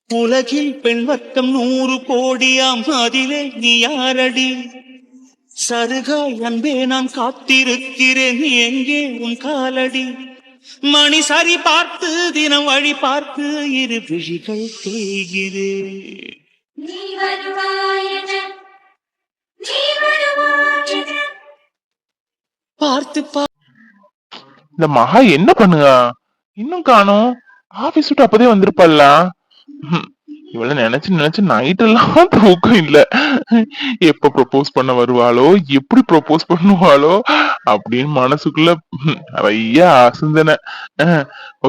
உலகில் பெண் வர்க்கம் 100 கோடியாம், அதிலே நீ யாரடி? சருகாய் அன்பே நான் காத்திருக்கிறேன், எங்கே உன் காலடி? மணி சரி பார்த்து தினம் வழி பார்த்து இரு விழிகள் தேய்கிறேன். பார்த்து இந்த மகா என்ன பண்ணுங்க, இன்னும் காணோம். ஆபீஸ் விட்டு அப்பதே வந்திருப்பல்ல. இவள நினைச்சு நினைச்சு நைட் எல்லாம் தூக்கம் இல்ல. எப்ப ப்ரொபோஸ் பண்ண வருவாளோ, எப்படி ப்ரொபோஸ் பண்ணுவாளோ அப்படின்னு மனசுக்குள்ள நிறைய சிந்தனை.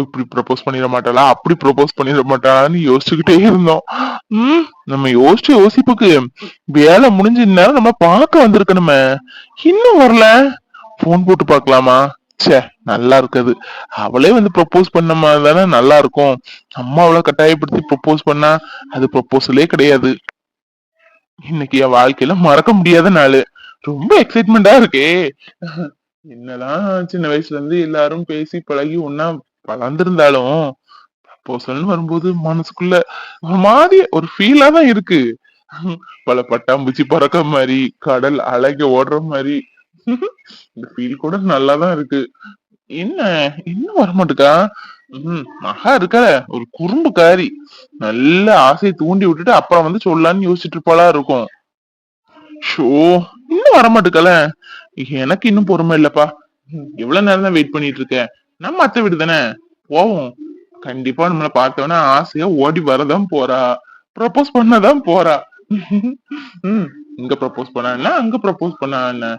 இப்படி ப்ரொபோஸ் பண்ணிட மாட்டாளா, அப்படி ப்ரொபோஸ் பண்ணிட மாட்டாளான்னு யோசிச்சுக்கிட்டே இருந்தோம். நம்ம யோசிப்புக்கு வேலை முடிஞ்ச நேரம் நம்ம பார்க்க வந்திருக்கணுமே, இன்னும் வரல. போன் போட்டு பாக்கலாமா? சே, நல்லா இருக்காது. அவளே வந்து ப்ரொபோஸ் பண்ண மாதிரி தானே நல்லா இருக்கும். அம்மா அவளை கட்டாயப்படுத்தி ப்ரொபோஸ் பண்ணா அது ப்ரொபோசலே கிடையாது. இன்னைக்கு என் வாழ்க்கையில மறக்க முடியாத நாள். ரொம்ப எக்ஸைட்மெண்டா இருக்கே. என்னதான் சின்ன வயசுல இருந்து எல்லாரும் பேசி பழகி ஒன்னா வளர்ந்திருந்தாலும் ப்ரொபோசல்னு வரும்போது மனசுக்குள்ள ஒரு மாதிரி ஒரு ஃபீலா தான் இருக்கு. பல பட்டாம்பூச்சி பறக்க மாதிரி, கடல் அலைக்கு ஓடுற மாதிரி. இந்த ஃபீல் கூட நல்லாதான் இருக்கு. என்ன இன்னும் வரமாட்டுக்கா? மகா இருக்க ஒரு குறும்புக்காரி. நல்ல ஆசையை தூண்டி விட்டுட்டு அப்புறம் வந்து சொல்லலான்னு யோசிச்சுட்டு இருப்பாளா இருக்கும். ஷோ, இன்னும் வரமாட்டுக்கல. எனக்கு இன்னும் பொறுமை இல்லப்பா. எவ்வளவு நேரம் தான் வெயிட் பண்ணிட்டு இருக்கேன். நம்ம அத்தை வீடு தானே, போவோம். கண்டிப்பா நம்மள பார்த்தவன ஆசையா ஓடி வரதான் போறா, ப்ரப்போஸ் பண்ணதான் போறா. இங்க ப்ரப்போஸ் பண்ணா என்ன, அங்க ப்ரப்போஸ் பண்ணா என்ன,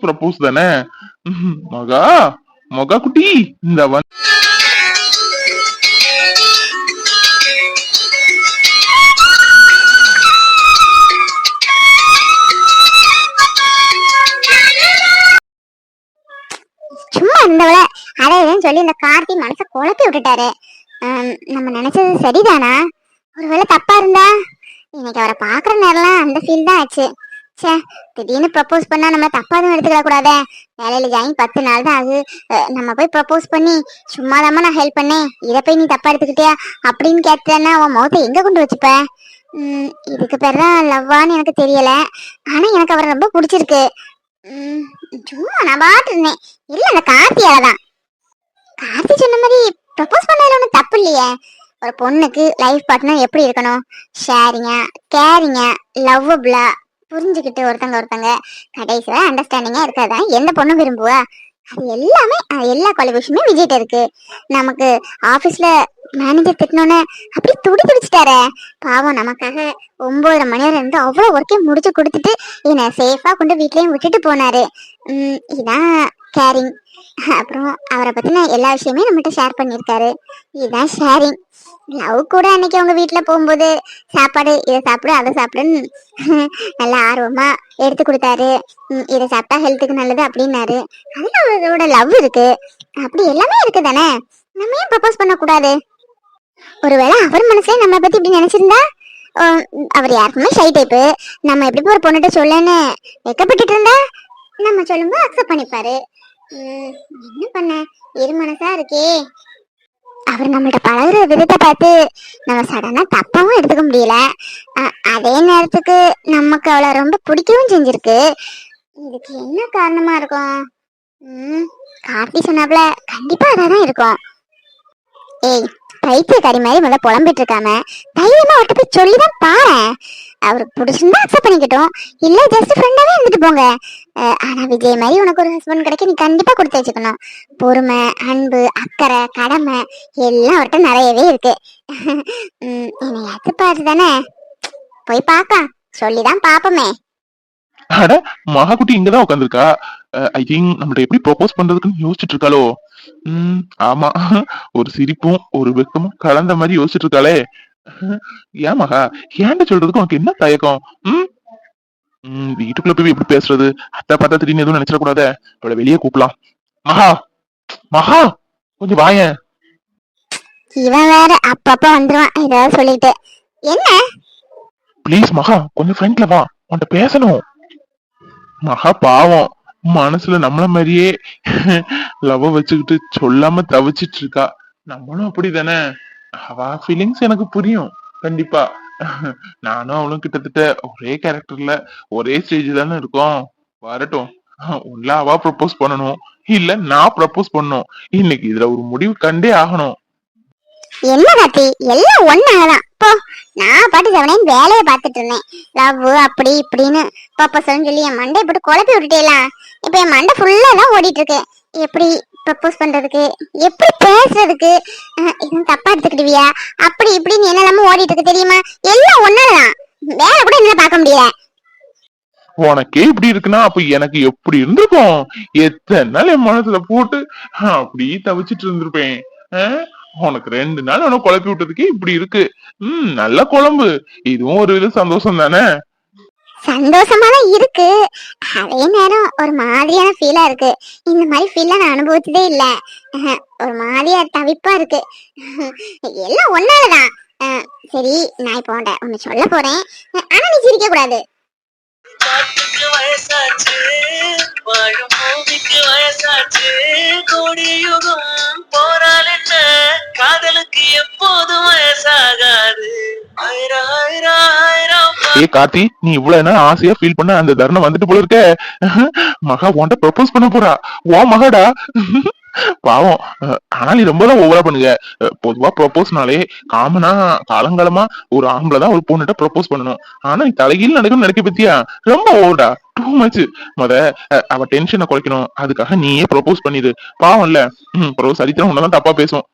ப்ரப்போஸ் தானே. மகா மகா குட்டி, இந்த சும்மா இருந்தவள அதையும் சொல்லி இந்த கார்த்தி மனசை குழப்பி விட்டுட்டாரு. நம்ம நினைச்சது சரிதானா? ஒருவேளை தப்பா இருந்தா? இன்னைக்கு அவரை பாக்குற நேரம்லாம் அந்த ஃபீல் தான் ஆச்சு. சே, திடீர்னு ப்ரப்போஸ் பண்ணா நம்ம தப்பாதும் எடுத்துக்க கூடாதே. வேலையில ஜாயின் 10 நாள் தான் ஆகுது. நம்ம போய் ப்ரப்போஸ் பண்ணி சும்மாதாம நான் ஹெல்ப் பண்ணேன், இதை போய் நீ தப்பா எடுத்துக்கிட்டியா அப்படின்னு கேட்டேன்னா உன் முகத்தை எங்க கொண்டு வச்சுப்ப? இதுக்கு பேர் தான் லவ்வான்னு எனக்கு தெரியல. ஆனா எனக்கு அவரை ரொம்ப பிடிச்சிருக்கு. சும்மா நான் பாட்டு இருந்தேன். இல்ல அந்த கார்த்தியாலதான். கார்த்தி சொன்ன மாதிரி ப்ரப்போஸ் பண்ணதுல ஒன்றும் தப்பு இல்லையே. ஒரு பொண்ணுக்கு லைஃப் பார்ட்னர் எப்படி இருக்கணும்? ஷேரிங்கா, கேரிங்கா, லவ்வபிளா, புரிஞ்சுக்கிட்டு ஒருத்தங்க கடைசியா அண்டர்ஸ்டாண்டிங்கா இருக்காதான் எந்த பொண்ணும் விரும்புவா? அது எல்லாமே எல்லா குவாலிஃபிகேஷனுமே விஜய்ட்ட இருக்கு. நமக்கு ஆபீஸ்ல மேனேஜர் திட்டினோன்னு அப்படி துடிச்சிட்டாரே. பாவம், நமக்காக 9:30 மணி நேரம் இருந்து அவ்வளவு ஒர்க்கையும் முடிச்சு கொடுத்துட்டு என்னை சேஃபா கொண்டு வீட்லயும் விட்டுட்டு போனாரு. இதான் கேரிங். அப்புறம் அவரை பத்தின எல்லா விஷயமே நம்மகிட்ட ஷேர் பண்ணியிருக்காரு. இதுதான் ஷேரிங். லவ் கூட அன்னைக்கு அவங்க வீட்டுல போகும்போது சாப்பாடு, இதை சாப்பிடு அதை சாப்பிடுன்னு நல்லா ஆர்வமா எடுத்து கொடுத்தாரு. இதை சாப்பிட்டா ஹெல்த்துக்கு நல்லது அப்படின்னாரு. அதுல அவரோட லவ் இருக்கு. அப்படி எல்லாமே இருக்கு தானே. நம்ம ஏன் ப்ரப்போஸ் பண்ண கூடாது? ஒருவேளை அவர் மனசுல நம்ம பத்தி இப்படி நினைச்சிருந்தா, அவர் யாருக்குமே ஷை டைப்பு. நம்ம எப்படி ஒரு பொண்ணுகிட்ட சொல்லன்னு வெக்கப்பட்டுட்டு இருந்தா நம்ம சொல்லும்போது அக்செப்ட் பண்ணிப்பாரு. என்ன பண்ண, இரு மனசா இருக்கே. அவர் நம்மள்ட்ட பழகுற விதத்தை பார்த்து நம்ம சடனா தப்பாவும் எடுத்துக்க முடியல. அதே நேரத்துக்கு நமக்கு அவளை ரொம்ப பிடிக்கவும் செஞ்சிருக்கு. இதுக்கு என்ன காரணமா இருக்கும்? கார்த்தி சொன்னாப்ல கண்டிப்பா அதான் இருக்கும். ஏய், பைத்தியக்காரி மாதிரி முதல்ல புலம்பிட்டு இருக்காம தைரியமா அவர்கிட்ட போய் சொல்லிதான் பாரு. அவருக்கு பிடிச்சிருந்தா அக்செப்ட் பண்ணிக்கிட்டோம், இல்ல ஜஸ்ட் ஃப்ரெண்டாவே இருந்துட்டு போங்க. ஆனா விஜய் மாதிரி உனக்கு ஒரு ஹஸ்பண்ட் கிடைக்க நீ கண்டிப்பா கொடுத்து வச்சுக்கணும். பொறுமை, அன்பு, அக்கறை, கடமை எல்லாம் அவர்கிட்ட நிறையவே இருக்கு. என்னையாச்சு பாரு தானே, போய் பாக்கலாம், சொல்லிதான் பாப்போமே. அட, மகாக்குட்டி இங்கதான் உட்காந்துருக்கா. ஐ திங்க் நம்மள்ட்ட எப்படி ப்ரொபோஸ் பண்றதுக்குன்னு யோசிச்சுட்டு இருக்காளோ. ஆமா, ஒரு சிரிப்பும் ஒரு வெக்கமும் கலந்த மாதிரி யோசிச்சுட்டு இருக்காளே. ஏன் மகா, ஏன்ட சொல்றதுக்கு உனக்கு என்ன தயக்கம்? வீட்டுக்குள்ள போய் எப்படி பேசுறது? அத்தை பார்த்தா திடீர்னு எதுவும் நினைச்சிடக்கூடாத. அவளை வெளியே கூப்பிடலாம். மகா, மகா, கொஞ்சம் வாயேன். இவன் வேற அப்பப்ப வந்துருவான் ஏதாவது சொல்லிட்டு. என்ன? ப்ளீஸ் மகா, கொஞ்சம் ஃப்ரெண்ட்ல வா, உன்கிட்ட பேசணும். மகா பாவம், மனசுல நம்மள மாதிரியே லவ் வச்சுக்கிட்டு சொல்லாம தவிச்சிட்டு இருக்கா. நம்மளும் அப்படிதானே. அவ ஃபீலிங்ஸ் எனக்கு புரியும். கண்டிப்பா. நானும் அவளும் கிட்டத்தட்ட ஒரே கேரக்டர்ல ஒரே ஸ்டேஜ் தானே இருக்கோம். வரட்டும். ஒண்ணுல அவ ப்ரப்போஸ் பண்ணணும், இல்ல நான் ப்ரப்போஸ் பண்ணணும். இன்னைக்கு இதுல ஒரு முடிவு கண்டே ஆகணும். என்ன கார்த்தி, எல்லாம் ஒன்னாதான் போ. நான் பாட்டு செவனேன்னு வேலையை பார்த்துட்டு இருந்தேன். லவ் அப்படி இப்படின்னு ப்ரப்போசல்னு சொல்லி என் மண்டை போட்டு குழப்பி விட்டுட்டேலாம். இப்ப என் மண்டை ஃபுல்லா தான் ஓடிட்டு இருக்கு. எப்படி ப்ரப்போஸ் பண்றதுக்கு, எப்படி பேசுறதுக்கு, எதுவும் தப்பா எடுத்துக்கிடுவியா, அப்படி இப்படின்னு என்னெல்லாம ஓடிட்டு இருக்கு தெரியுமா? எல்லாம் ஒன்னாதான். வேலை கூட என்னால பார்க்க முடியல. உனக்கே இப்படி இருக்குன்னா அப்ப எனக்கு எப்படி இருந்திருக்கும்? எத்தனை நாள் என் மனசுல போட்டு அப்படி தவிச்சிட்டு இருந்திருப்பேன். ஆஹ்? உனக்கு 2 நாள் உனக்கு குழப்பி விட்டதுக்கு இப்படி இருக்கு. நல்ல குழம்பு. இதுவும் ஒரு வித சந்தோஷம் தானே? சந்தோஷமா தான் இருக்கு, அதே நேரம் ஒரு மாதிரியான ஃபீலா இருக்கு. இந்த மாதிரி ஃபீல்ல நான் அனுபவிச்சதே இல்ல. ஒரு மாதிரியா தவிப்பா இருக்கு. எல்லாம் ஒன்னாலதான். சரி, நான் இப்போ ஒன்னு சொல்ல போறேன், ஆனா நீ சிரிக்க கூடாது. பாட்டுக்கு வயசாச்சு, வாழும் பூமிக்கு வயசாச்சு, கோடி யுகம் போரால் என்ன, காதலுக்கு எப்போதும் வயசாகாது. ஏ கார்த்தி, நீ இவ்வளவு நேரம் ஆசையா ஃபீல் பண்ண அந்த தருணம் வந்துட்டு போல இருக்க. மகா உன்ட்ட ப்ரப்போஸ் பண்ண போறா. ஓ மகாடா. பாவம். ஆனா நீ ரொம்பதான் ஓவரா பண்ணுங்க. பொதுவா ப்ரப்போஸ்னாலே காமனா காலங்காலமா ஒரு ஆம்பளை தான் ஒரு பொண்ணுகிட்ட ப்ரப்போஸ் பண்ணணும். ஆனா நீ தலைகீழ் நடக்கும் நினைக்க பத்தியா? ரொம்ப ஓவரா, டூ மச். முத அவ டென்ஷனை குறைக்கணும், அதுக்காக நீயே ப்ரப்போஸ் பண்ணிடு. பாவம் இல்ல. அப்புறம் சரித்திரம் உன்னதான் தப்பா பேசும்.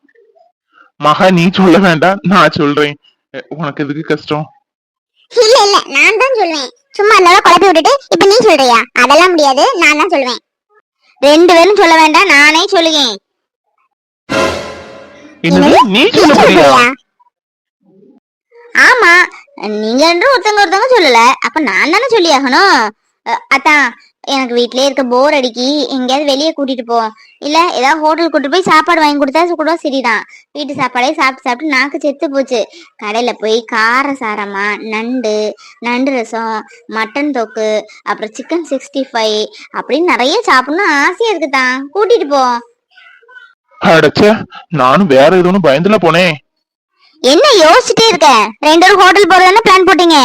மகா நீ சொல்ல வேண்டாம், நான் சொல்றேன். உனக்கு எதுக்கு கஷ்டம்? இல்ல இல்ல, நான் தான் சொல்வேன். சும்மா அதெல்லாம் குழப்பி விட்டுட்டு இப்ப நீ சொல்றியா? அதெல்லாம் முடியாது, நான் தான் சொல்வேன். 2 பேரும் சொல்ல வேண்டாம், நானே சொல்லுவேன். நீ சொல்ல போறியா? ஆமா, நீங்க ஒருத்தவங்க சொல்லல, அப்ப நான் தானே சொல்லி ஆகணும். அதான், எனக்கு வீட்லயே இருக்க போர் அடிக்கி, எங்கேயாவது வெளியே கூட்டிட்டு போ, இல்ல ஏதாவது ஹோட்டல் கூட்டிட்டு போய் சாப்பாடு வாங்கி கொடுத்தா கூட சரிதான். வீட்டு சாப்பாடே சாப்பிட்டு சாப்பிட்டு நாக்கு செத்து போச்சு. கடையில போய் கார சாரமா நண்டு ரசம், மட்டன் தொக்கு, அப்புறம் சிக்கன் 65 அப்படின்னு நிறைய சாப்பிடணும் ஆசையா இருக்குதான். கூட்டிட்டு போ. அடச்ச, நானும் வேற எதுவும் பயந்துல போனேன். என்ன யோசிச்சுட்டே இருக்க? 2 பேரும் ஹோட்டல் போறதானே பிளான் போட்டீங்க.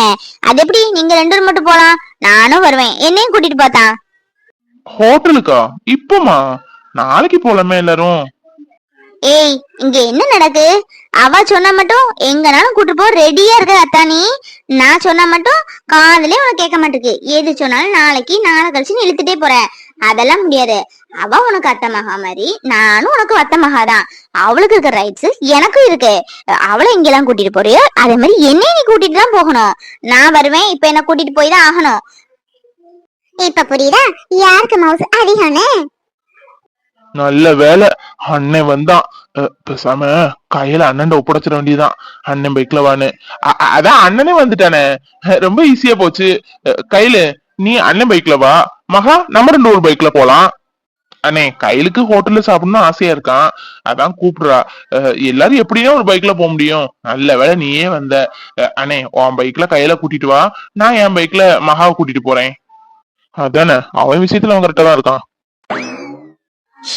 அது எப்படி நீங்க 2 பேரும் மட்டும் போலாம்? நானும் வருவேன், என்னையும் கூட்டிட்டு பார்த்தா. ஹோட்டலுக்கா? இப்பமா? நாளைக்கு போலாமே எல்லாரும். ஏய், இங்க என்ன நடக்கு? அவ சொன்னா மட்டும் எங்கனாலும் கூட்டு போ ரெடியா இருக்க அத்தானி. நான் சொன்னா மட்டும் காதுலயே உனக்கு கேட்க மாட்டேக்கு. எது சொன்னாலும் நாளைக்கு நாளை கழிச்சு இழுத்துட்டே போற. அதெல்லாம் முடியாது. அவ உனக்கு அத்தை மகா மாதிரி, நானும் உனக்கு அத்தை மகாதான். அவளுக்கு இருக்க ரைட்ஸ் எனக்கும் இருக்கு. அவளை இங்கெல்லாம் கூட்டிட்டு போறியோ அதே மாதிரி என்னையும் நீ கூட்டிட்டு தான் போகணும். நான் வருவேன், இப்ப என்ன கூட்டிட்டு போய் தான் ஆகணும். இப்ப புரியுதா யாருக்கு மவுஸ் அதிகம்னு? நல்ல வேலை அண்ணன் வந்தான். பேசாம கையில அண்ணன் ஒப்படைச்சிட வேண்டியதுதான். அண்ணன் பைக்ல வான்னு. அதான் அண்ணனே வந்துட்டானே, ரொம்ப ஈஸியா போச்சு. கையில நீ அண்ணன் பைக்ல வா, மகா நம்ம 2 ஒரு பைக்ல போலாம். அண்ணே கையிலுக்கு ஹோட்டல்ல சாப்பிடணும்னு ஆசையா இருக்கான், அதான் கூப்பிடுறா. எல்லாரும் எப்படின்னா ஒரு பைக்ல போக முடியும். நல்ல வேலை நீயே வந்த. அண்ணே உன் பைக்ல கையில கூட்டிட்டு வா, நான் என் பைக்ல மகாவை கூட்டிட்டு போறேன். அதானே, அவன் விஷயத்துல அவன் கரெக்டா தான் இருக்கான்.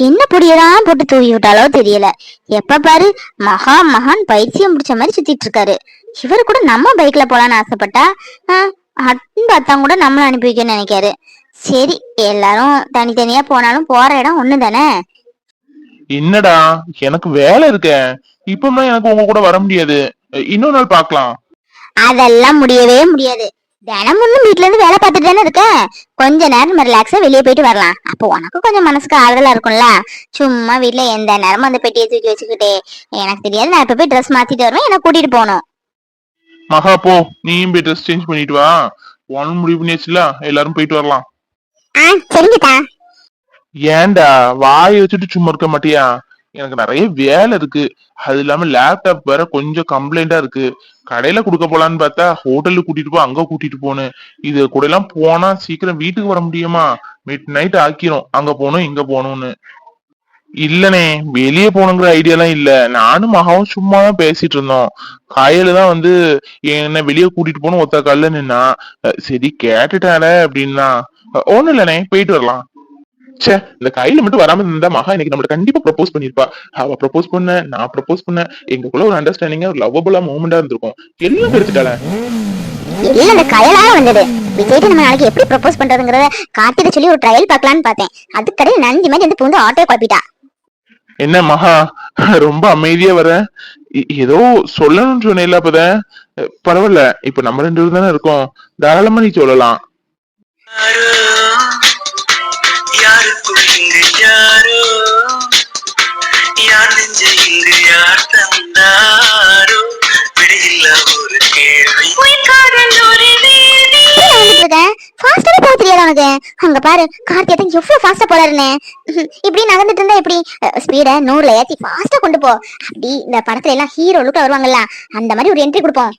என்ன பொடியெல்லாம் போட்டு தூவி விட்டாலோ தெரியல. எப்ப பாரு மகான் பைத்தியம் பிடிச்ச மாதிரி சுத்திட்டு இருக்காரு. இவரு கூட நம்ம பைக்ல போலான்னு ஆசைப்பட்டா அட்டன் பார்த்தா கூட நம்மள அனுப்பி வைக்க நினைக்காரு. சரி, எல்லாரும் தனித்தனியா போனாலும் போற இடம் ஒண்ணு தானே. என்னடா, எனக்கு வேலை இருக்க, இப்பமா எனக்கு உங்க கூட வர முடியாது. இன்னொரு நாள் பாக்கலாம். அதெல்லாம் முடியவே முடியாது. தினமும் வீட்டுல இருந்து வேலை பார்த்துட்டு தானே இருக்க. கொஞ்ச நேரம் ரிலாக்ஸா வெளியே போயிட்டு வரலாம். அப்போ உனக்கு கொஞ்சம் மனசுக்கு ஆறுதலா இருக்கும்ல. சும்மா வீட்டுல எந்த நேரமும் அந்த பெட்டியை தூக்கி வச்சுக்கிட்டு எனக்கு தெரியாது, நான் இப்ப போய் ட்ரெஸ் மாத்திட்டு வருவேன், எனக்கு கூட்டிட்டு போகணும். மகா போ, நீயும் போய் ட்ரெஸ் சேஞ்ச் பண்ணிட்டு வா. ஒன்னு முடிவு பண்ணியாச்சுல, எல்லாரும் போயிட்டு வரலாம். சரிங்கடா. ஏன்டா வாயை வச்சுட்டு சும்மா இருக்க மாட்டியா? எனக்கு நிறைய வேலை இருக்கு. அது இல்லாம லேப்டாப் வேற கொஞ்சம் கம்ப்ளைண்டா இருக்கு. கடையில குடுக்க போலான்னு பார்த்தா ஹோட்டலுக்கு கூட்டிட்டு போ, அங்க கூட்டிட்டு போனேன். இது கூட எல்லாம் போனா சீக்கிரம் வீட்டுக்கு வர முடியுமா? மிட் நைட் ஆக்கிரும் அங்க போகணும் இங்க போகணும்னு. இல்லனே, வெளியே போகணுங்கிற ஐடியா எல்லாம் இல்ல. நானும் மகாவும் சும்மா தான் பேசிட்டு இருந்தோம். கையில தான் வந்து என்ன வெளியே கூட்டிட்டு போகணும் ஒத்த கால நின்னா. சரி கேட்டுட்டால அப்படின்னா ஒண்ணும் இல்லனே, போயிட்டு வரலாம். ச்சே, இந்த கையில மட்டும் வராம இருந்தா மகா இன்னைக்கு நம்மளுக்கு கண்டிப்பா ப்ரப்போஸ் பண்ணிருப்பா. அவ ப்ரப்போஸ் பண்ண, நான் ப்ரப்போஸ் பண்ண, எங்களுக்குள்ள ஒரு அண்டர்ஸ்டாண்டிங்கா ஒரு லவ்வபுளா மூமெண்டா இருந்திருக்கும். எல்லாம் கெடுத்துட்டாளே. இல்ல அந்த கையலாக வந்தது. விஜய்க்கு நம்ம நாளைக்கு எப்படி ப்ரப்போஸ் பண்றதுங்கறத கார்த்திட சொல்லி ஒரு ட்ரையல் பார்க்கலான்னு பார்த்தேன். அதுக்கடையில் நந்தி மாதிரி வந்து பூந்து ஆட்டோ குழப்பிட்டா. என்ன மகா ரொம்ப அமைதியா வர? ஏதோ சொல்லணும்னு சொன்னேன்ல அப்பதான். பரவாயில்ல, இப்ப நம்ம 2 பேரும் தானே இருக்கோம், தாராளமா நீ சொல்லலாம். யாருக்குள் இங்கு யாரோ யார் நெஞ்ச இங்கு யார் தந்தாரோ விடையில்ல ஒரு கேள்வி ஃபாஸ்டாவே போக தெரியாது அவனுக்கு. அங்க பாரு கார்த்தியா எவ்வளவு ஃபாஸ்டா போறாருன்னு. இப்படி நகர்ந்துட்டு இருந்தா எப்படி? ஸ்பீட 100ல ஏத்தி ஃபாஸ்டா கொண்டு போ. அப்படி இந்த படத்துல எல்லாம் ஹீரோ லுக்கா வருவாங்கல்ல, அந்த மாதிரி ஒரு என்ட்ரி கொடுப்போம்.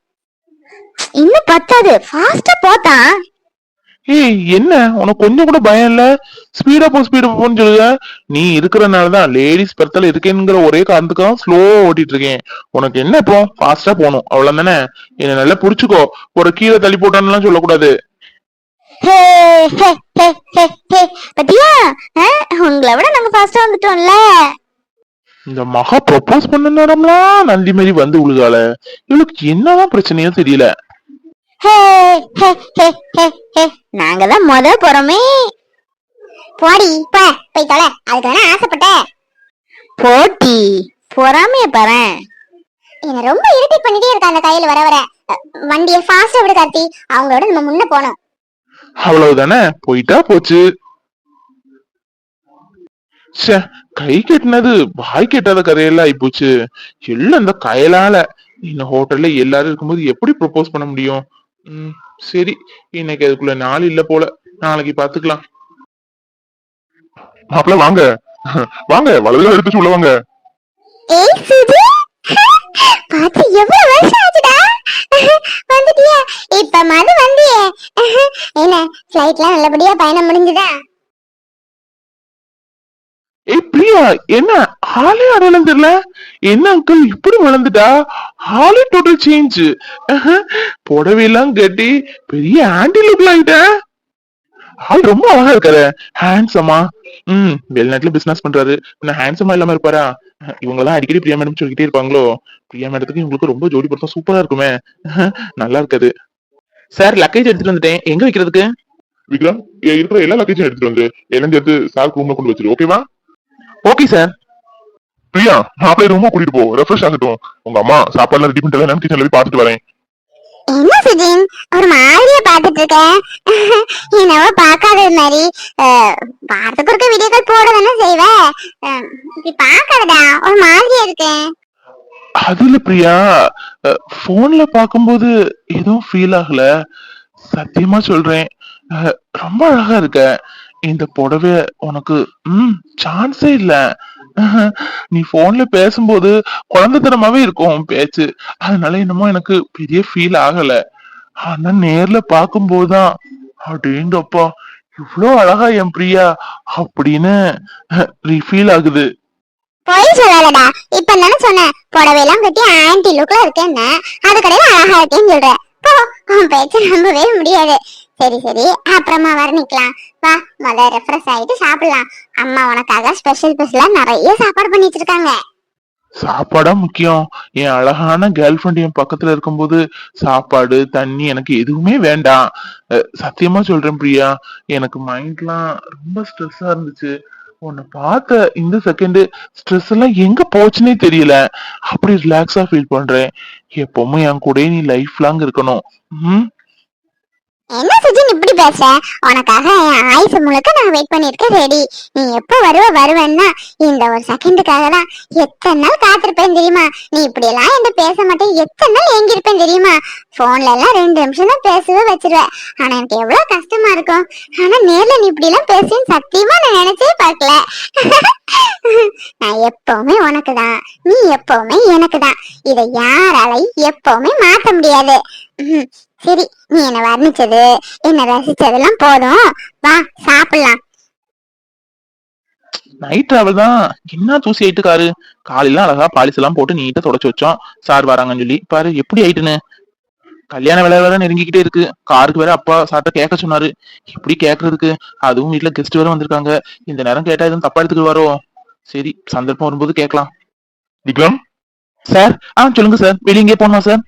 இன்னும் பத்தாது, ஃபாஸ்டா போதான். ஏய் என்ன உனக்கு கொஞ்சம் கூட பயம் இல்ல? ஸ்பீடா போன்னு சொல்லுங்க. நீ இருக்கிறனாலதான் லேடிஸ் படத்துல இருக்கேங்கிற ஒரே காரணத்துக்காக ஸ்லோவா ஓட்டிட்டு இருக்கேன். உனக்கு என்ன இப்போ ஃபாஸ்டா போகணும் அவ்வளவு தானே? என்ன நல்லா புடிச்சுக்கோ, ஒரு கீழே தள்ளி போட்டான்னு சொல்லக்கூடாது. பத்தியா, உங்களை விட நாங்க ஃபாஸ்டா வந்துட்டோம்ல. இந்த மகா ப்ரொபோஸ் பண்ண நேரம்லாம் நந்தி மாதிரி வந்து விழுகால. இவளுக்கு என்னதான் பிரச்சனையோ தெரியல. நாங்க தான் போறோமே. போடி போய் தொலை, அதுக்கு தானே ஆசைப்பட்ட. போட்டி பொறாமைய பாரு. என்ன ரொம்ப இரிட்டேட் பண்ணிட்டே இருக்க அந்த கையில வர வர. வண்டியை ஃபாஸ்டா விடு கார்த்தி, அவங்களோட நம்ம முன்ன போனோம். அவ்வளவுதானே, போயிட்டா போச்சு. கை கெட்டினது வாய் கெட்டாத கதையெல்லாம் ஆயிப்போச்சு. எல்லாம் இந்த கையலால. இந்த ஹோட்டல்ல எல்லாரும் இருக்கும்போது எப்படி ப்ரொபோஸ் பண்ண முடியும்? சரி, இன்னைக்கு அதுக்குள்ள நாள் இல்ல போல, நாளைக்கு பாத்துக்கலாம். மாப்பிள்ள வாங்க வாங்க, வலதுல எடுத்து உள்ள வாங்க. ஏய் சுஜி, பாத்து எவ்வளவு வருஷம் ஆச்சுடா. வந்துட்டியா? இப்ப மாதிரி வந்தியே. என்ன ஃளைட்ல நல்லபடியா பயணம் முடிஞ்சுதா? ஏய் பிரியா, என்ன ஆளே அடையாளம் தெரியல. என்ன அங்கிள் இப்படி வளர்ந்துட்டா? ஆளே டோட்டல் சேஞ்ச். புடவையெல்லாம் கட்டி பெரிய ஆன்டி லுக்ல ஆயிட்ட. ஆள் ரொம்ப அழகா இருக்காரு, ஹேண்ட்ஸமா. வெளிநாட்டுல பிசினஸ் பண்றாரு, ஹேண்ட்ஸமா இல்லாம இருப்பாரா? இவங்கதான் அடிக்கடி பிரியா மேடம் சொல்லிக்கிட்டே இருப்பாங்களோ. பிரியா மேடத்துக்கு இவங்களுக்கு ரொம்ப ஜோடி பொருத்தம் சூப்பரா இருக்குமே. நல்லா இருக்காது. சார் லக்கேஜ் எடுத்துட்டு வந்துட்டேன், எங்க வைக்கிறதுக்கு? விக்ரம், இருக்கிற எல்லா லக்கேஜும் எடுத்துட்டு வந்து எல்லாம் சேர்த்து சார் ரூம்ல கொண்டு வச்சிரு, ஓகேவா? Okay sir. பிரியா, மாப்பிள்ளை ரூமா கூட்டிட்டு போ, ரெஃப்ரெஷ் ஆகட்டும். உங்க அம்மா சாப்பாடுலாம் ரெடி பண்ணிட்டு நான் கிச்சன்ல போய் பாத்துட்டு வரேன். என்ன சுஜின் ஒரு மாதிரியா பாத்துட்டு இருக்க? என்னவோ பாக்காத மாதிரி. வாரத்துக்கு ஒருக்க வீடியோ கால் போட தானே செய்வ. இப்படி பாக்காதடா, ஒரு மாதிரியா இருக்கு. அது இல்ல பிரியா, போன்ல பாக்கும்போது எதுவும் ஃபீல் ஆகல. சத்தியமா சொல்றேன், ரொம்ப அழகா இருக்க. இந்த புடவை உனக்கு சான்ஸே இல்ல. நீ போன்ல பேசும்போது குழந்தைத்தனமாவே இருக்கும் உன் பேச்சு, அதனால என்னமோ எனக்கு பெரிய ஃபீல் ஆகல. ஆனா நேர்ல பாக்கும்போதுதான் அடேங்கப்பா இவ்ளோ அழகா என் பிரியா அப்படின்னு ஃபீல் ஆகுது. பொய் சொல்லலடா, இப்ப தானே சொன்னேன் புடவையெல்லாம் கட்டி ஆன்டி லுக்ல இருக்கேன்னு. அது கடையில அழகா இருக்கேன்னு சொல்ற. போ, உன் பேச்ச நம்பவே முடியாது. சரி சரி, அப்புறமா வர்ணிக்கலாம். வா, முதல்ல ரெஃப்ரெஷ் ஆயிட்டு சாப்பிடலாம். அம்மா உனக்காக ஸ்பெஷலா நிறைய சாப்பாடு பண்ணி வச்சிருக்காங்க. சாப்பாடா முக்கியம்? என் அழகான கேர்ள் ஃப்ரெண்ட் என் பக்கத்துல இருக்கும்போது சாப்பாடு தண்ணி எனக்கு எதுவுமே வேண்டாம். சத்தியமா சொல்றேன் பிரியா, எனக்கு மைண்ட்லாம் ரொம்ப ஸ்ட்ரெஸ்ஸா இருந்துச்சு. உன்னை பார்த்த இந்த செகண்ட் ஸ்ட்ரெஸ் எல்லாம் எங்க போச்சுன்னே தெரியல. அப்படி ரிலாக்ஸா ஃபீல் பண்றேன். எப்பவுமே என் கூட நீ லைஃப் லாங் இருக்கணும். என்ன சுஜின் இப்படி பேச? உனக்காக என் ஆயுசு முழுக்க நான் வெயிட் பண்ணிருக்கேன் ரெடி. நீ எப்ப வருவேன்னா இந்த ஒரு செகண்டுக்காக தான் எத்தனை நாள் காத்திருப்பேன் தெரியுமா? நீ இப்படி எல்லாம் என்கிட்ட பேச மாட்டேன், எத்தனை நாள் ஏங்கிருப்பேன் தெரியுமா? போன்ல எல்லாம் 2 நிமிஷம் தான் பேசுவே வச்சிருவேன். ஆனா எனக்கு எவ்வளவு கஷ்டமா இருக்கும். ஆனா நேர்ல நீ இப்படி எல்லாம் பேசுன்னு சத்தியமா நான் நினைச்சே பார்க்கல. நான் எப்பவுமே உனக்குதான், நீ எப்பவுமே எனக்குதான். இதை யாராலையும் எப்பவுமே மாத்த முடியாது. சரி, நீ என்ன வர்ணிச்சது, என்ன ரசிச்சதெல்லாம் போதும், வா சாப்பிடலாம். நைட் டிராவல் தான், என்ன தூசி ஆயிட்டு காரு. காலையில அழகா பாலிஸ் எல்லாம் போட்டு நீட்டா தொடச்சு வச்சோம். சார் வராங்கன்னு சொல்லி பாரு எப்படி ஆயிட்டுன்னு. கல்யாண வேலை வேற நெருங்கிக்கிட்டே இருக்கு. காருக்கு வேற அப்பா சார்ட்ட கேட்க சொன்னாரு. எப்படி கேக்குறதுக்கு? அதுவும் வீட்டுல கெஸ்ட் வேற வந்திருக்காங்க. இந்த நேரம் கேட்டா எதுவும் தப்பா எடுத்துக்குவாரோ? சரி, சந்தர்ப்பம் வரும்போது கேட்கலாம். விக்ரம், சார், சொல்லுங்க சார். வெளிய எங்கேயே போகணுமா சார்?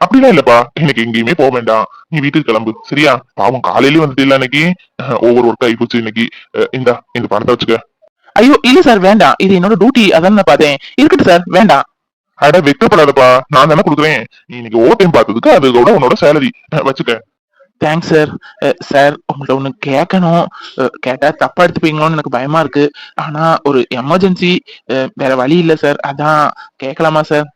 அப்படிலாம் இல்லப்பா. இன்னைக்கு எங்கேயுமே போக வேண்டாம். நீ வீட்டுக்கு கிளம்பு, சரியா? பாவம் காலையிலயே வந்துட்டு இல்ல இன்னைக்கு. ஓவர் ஒர்க் ஆகி போச்சு இன்னைக்கு. இந்த பணத்தை வச்சுக்க. ஐயோ இல்ல சார், வேண்டாம். இது என்னோட டியூட்டி, அதான் நான் பார்த்தேன். இருக்கட்டும் சார், வேண்டாம். அட வெக்கப்படாதப்பா, நான் தானே கொடுக்குறேன். நீ இன்னைக்கு ஓவர் டைம் பார்த்ததுக்கு அதோட உன்னோட சேலரி வச்சுக்க. Thanks sir. சார், உங்கள்ட்ட ஒண்ணு கேட்கணும். கேட்டா தப்பா எடுத்துப்பீங்களோன்னு எனக்கு பயமா இருக்கு. ஆனா ஒரு எமர்ஜென்சி, வேற வழி இல்ல சார். அதான் கேட்கலாமா சார்?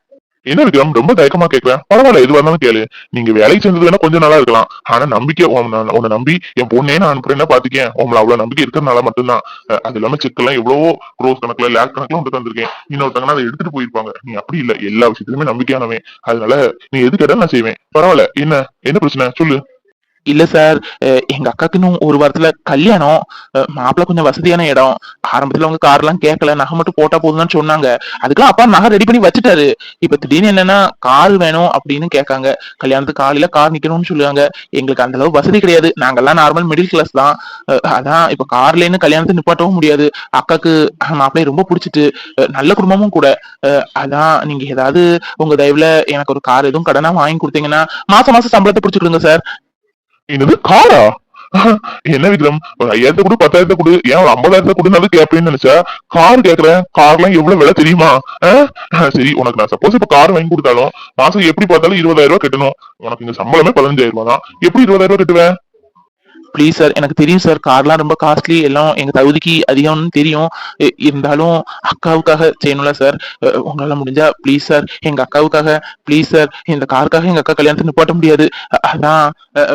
என்ன விக்ரம், ரொம்ப தயக்கமா கேட்கிறேன். பரவாயில்ல, எது வரணும் கேளு. நீங்க வேலைக்கு சேர்ந்தது வேணா கொஞ்சம் நல்லா இருக்கலாம். ஆனா நம்பிக்கை உன்னை நம்பி என் பொண்ணே நான் அனுப்புறேன்னா பாத்துக்கேன். உங்களை அவ்வளவு நம்பிக்கை இருக்கிறதுனால மட்டும்தான். அது இல்லாம செக் எல்லாம் எவ்வளவோ க்ரோஸ் கணக்குல லேக் கணக்குல வந்து தந்திருக்கேன். இன்னொருத்தங்கன்னா அதை எடுத்துட்டு போயிருப்பாங்க. நீ அப்படி இல்ல, எல்லா விஷயத்துலயுமே நம்பிக்கையானவன். அதனால நீ எது கேட்டாலும் நான் செய்வேன். பரவாயில்ல, என்ன பிரச்சனை சொல்லு. இல்ல சார், எங்க அக்காக்கு இன்னும் ஒரு வாரத்துல கல்யாணம். மாப்பிள்ள கொஞ்சம் வசதியான இடம். ஆரம்பத்துல அவங்க கார் எல்லாம் கேட்கல, நகை மட்டும் போட்டா போதும்னு சொன்னாங்க. அதுக்கெல்லாம் அப்பா நகை ரெடி பண்ணி வச்சுட்டாரு. இப்ப திடீர்னு என்னன்னா கார் வேணும் அப்படின்னு கேட்காங்க. கல்யாணத்துக்கு காலையில கார் நிக்கணும்னு சொல்லுவாங்க. எங்களுக்கு அந்த அளவு வசதி கிடையாது. நாங்கெல்லாம் நார்மல் மிடில் கிளாஸ் தான். அதான் இப்ப கார்லன்னு கல்யாணத்தை நிப்பாட்டவும் முடியாது. அக்காக்கு மாப்பிள்ளைய ரொம்ப பிடிச்சிட்டு, நல்ல குடும்பமும் கூட. அதான் நீங்க ஏதாவது உங்க தயவுல எனக்கு ஒரு கார் எதுவும் கடனா வாங்கி கொடுத்தீங்கன்னா மாசம் மாசம் சம்பளத்தை பிடிச்சிக்கிடுங்க சார். என்னது, காரா? என்ன விக்ரம், ஒரு 5000 கொடு, 10,000 கொடு, ஏன் ஒரு 50,000 கொடுனாலும் கேட்பேன்னு நினைச்சா கார் கேக்குறேன். கார்லாம் எவ்வளவு விலை தெரியுமா? சரி, உனக்கு நான் சப்போஸ் இப்ப கார் வாங்கி கொடுத்தாலும் மாசம் எப்படி பார்த்தாலும் 20,000 ரூபாய் கட்டணும். உனக்கு இங்க சம்பளமே 15,000 ரூபாய் தான். எப்படி 20,000 ரூபாய் கட்டுவேன்? ப்ளீஸ் சார், எனக்கு தெரியும் சார், கார்லாம் ரொம்ப காஸ்ட்லி, எல்லாம் எங்க தகுதிக்கு அதிகம்னு தெரியும். இருந்தாலும் அக்காவுக்காக செய்யணும்ல சார். உங்களால முடிஞ்சா ப்ளீஸ் சார், எங்க அக்காவுக்காக ப்ளீஸ் சார். இந்த காருக்காக எங்க அக்கா கல்யாணத்தை நிப்பாட்ட முடியாது. அதான்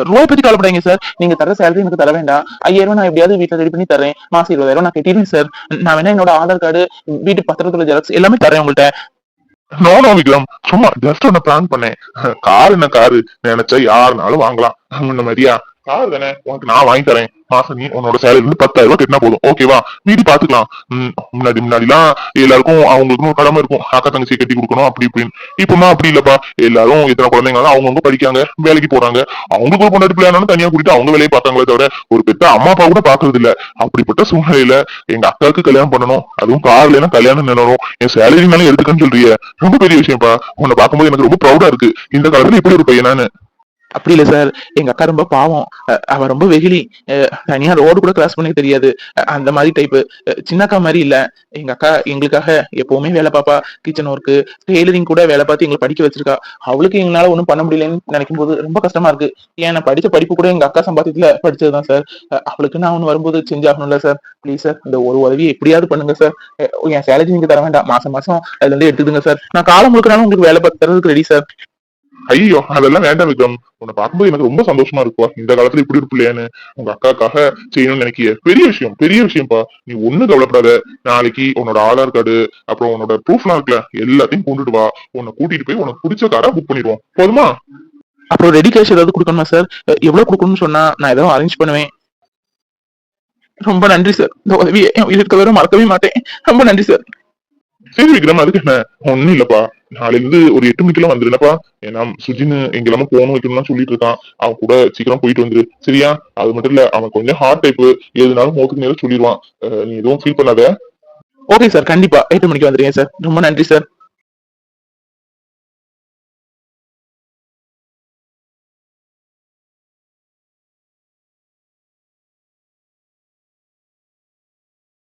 ரூபாய் பத்தி கவலைப்படாதீங்க சார். நீங்க தர சேலரி எனக்கு தர வேண்டாம். 5,000 நான் எப்படியாவது வீட்டுல ரெடி பண்ணி தரேன். மாசம் 20,000 நான் கட்டிடுறேன் சார். நான் வேணா என்னோட ஆதார் கார்டு, வீட்டு பத்திரத்துல ஜெராக்ஸ் எல்லாமே தரேன் உங்கள்கிட்ட. நோ விக்ரம், சும்மா ஜஸ்ட் ஒன்னு பிளான் பண்ணேன். கார் என்ன காரு, நினைச்சா யாருனாலும் வாங்கலாம். முன்ன மாதிரியா? கார் தானே, உனக்கு நான் வாங்கி தரேன். மாசம் நீ உன்னோட சேலரி வந்து 10,000 ரூபாய் கட்டினா போதும், ஓகேவா? வீடு பாத்துக்கலாம். முன்னாடிலாம் எல்லாருக்கும் அவங்களுக்கு ஒரு கடமை இருக்கும், அக்கா தங்கச்சி கட்டி கொடுக்கணும் அப்படி இப்படின்னு. இப்பமா அப்படி இல்லப்பா. எல்லாரும் எத்தனை குழந்தைங்க அவங்கவுங்க படிக்காங்க, வேலைக்கு போறாங்க. அவங்களுக்கு ஒரு பொண்டாட்டி பிள்ளையானாலும் தனியா கூட்டிட்டு அவங்க வேலையை பார்த்தாங்களே தவிர ஒரு பெத்த அம்மா அப்பா கூட பாக்குறது இல்ல. அப்படிப்பட்ட சூழ்நிலையில எங்க அக்காவுக்கு கல்யாணம் பண்ணணும், அதுவும் கார்ல கல்யாணம் நினைணும். என் சேலரி மேலே எடுத்துக்கன்னு சொல்றிய, ரொம்ப பெரிய விஷயம்ப்பா. உன்னை பார்க்கும்போது எனக்கு ரொம்ப ப்ரௌடா இருக்கு. இந்த காலத்துல இப்படி ஒரு பையனானு. அப்படி இல்ல சார், எங்க அக்கா ரொம்ப பாவம். அவ ரொம்ப வெகுளி. தனியா ரோடு கூட கிராஸ் பண்ண தெரியாது. அந்த மாதிரி டைப்பு. சின்ன அக்கா மாதிரி இல்ல. எங்க அக்கா எங்களுக்காக எப்பவுமே வேலை பாப்பா. கிச்சன் ஒர்க்கு, டெய்லரிங் கூட வேலை பார்த்து எங்களை படிக்க வச்சிருக்கா. அவளுக்கு எங்களால ஒண்ணும் பண்ண முடியலன்னு நினைக்கும் போது ரொம்ப கஷ்டமா இருக்கு. ஏன்னா படிச்ச படிப்பு கூட எங்க அக்கா சம்பாத்தியத்துல படிச்சதுதான் சார். அவளுக்கு நான் ஒண்ணு வரும்போது செஞ்சாகணும்ல சார். ப்ளீஸ் சார், இந்த ஒரு உதவி எப்படியாவது பண்ணுங்க சார். என் சேலரி நீங்க தர வேண்டாம், மாசம் மாசம் அதுல இருந்து எடுத்துதுங்க சார். நான் காலம் முழுக்கனாலும் உங்களுக்கு வேலை பார்த்து தரதுக்கு ரெடி சார். ஐயோ, அதெல்லாம் வேண்டாம் விக்ரம். உன்னை பார்க்கும்போது எனக்கு ரொம்ப சந்தோஷமா இருக்குப்பா. இந்த காலத்துல இப்படி ஒரு பிள்ளையானு உங்க அக்காக்காக செய்யணும்னு நினைக்கிய பெரிய விஷயம், பெரிய விஷயம்ப்பா. நீ ஒண்ணு கவலைப்படாத. நாளைக்கு உன்னோட ஆதார் கார்டு, அப்புறம் உன்னோட ப்ரூஃப்லாம் இருக்குல்ல, எல்லாத்தையும் கொண்டுட்டு வா. உன்னை கூட்டிட்டு போய் உனக்கு பிடிச்ச காரா புக் பண்ணிடுவோம், போதுமா? அப்புறம் ரெடி கேஷ் ஏதாவது கொடுக்கணுமா சார்? எவ்வளவு கொடுக்கணும்னு சொன்னா நான் ஏதாவது அரேஞ்ச் பண்ணுவேன். ரொம்ப நன்றி சார். இந்த உதவியை என் உயிருக்கு வர மறக்கவே மாட்டேன். ரொம்ப நன்றி சார். சரி விக்ரம், அதுக்கு என்ன, ஒண்ணும் இல்லப்பா. நாளைல இருந்து ஒரு 8 மணிக்கெல்லாம் வந்துருனப்பா. ஏன்னா சுஜின்னு எங்கெல்லாம போகணும் வைக்கணும்னு சொல்லிட்டு இருக்கான். அவன் கூட சீக்கிரம் போயிட்டு வந்துரு, சரியா? அது மட்டும் இல்ல, அவன் கொஞ்சம் ஹார்ட் டைப், எதுனாலும் மோத்துக்கு நேரம் சொல்லிடுவான். நீ எதுவும் ஃபீல் பண்ணாத. ஓகே சார், கண்டிப்பா 8 மணிக்கு வந்துருங்க சார். ரொம்ப நன்றி சார்.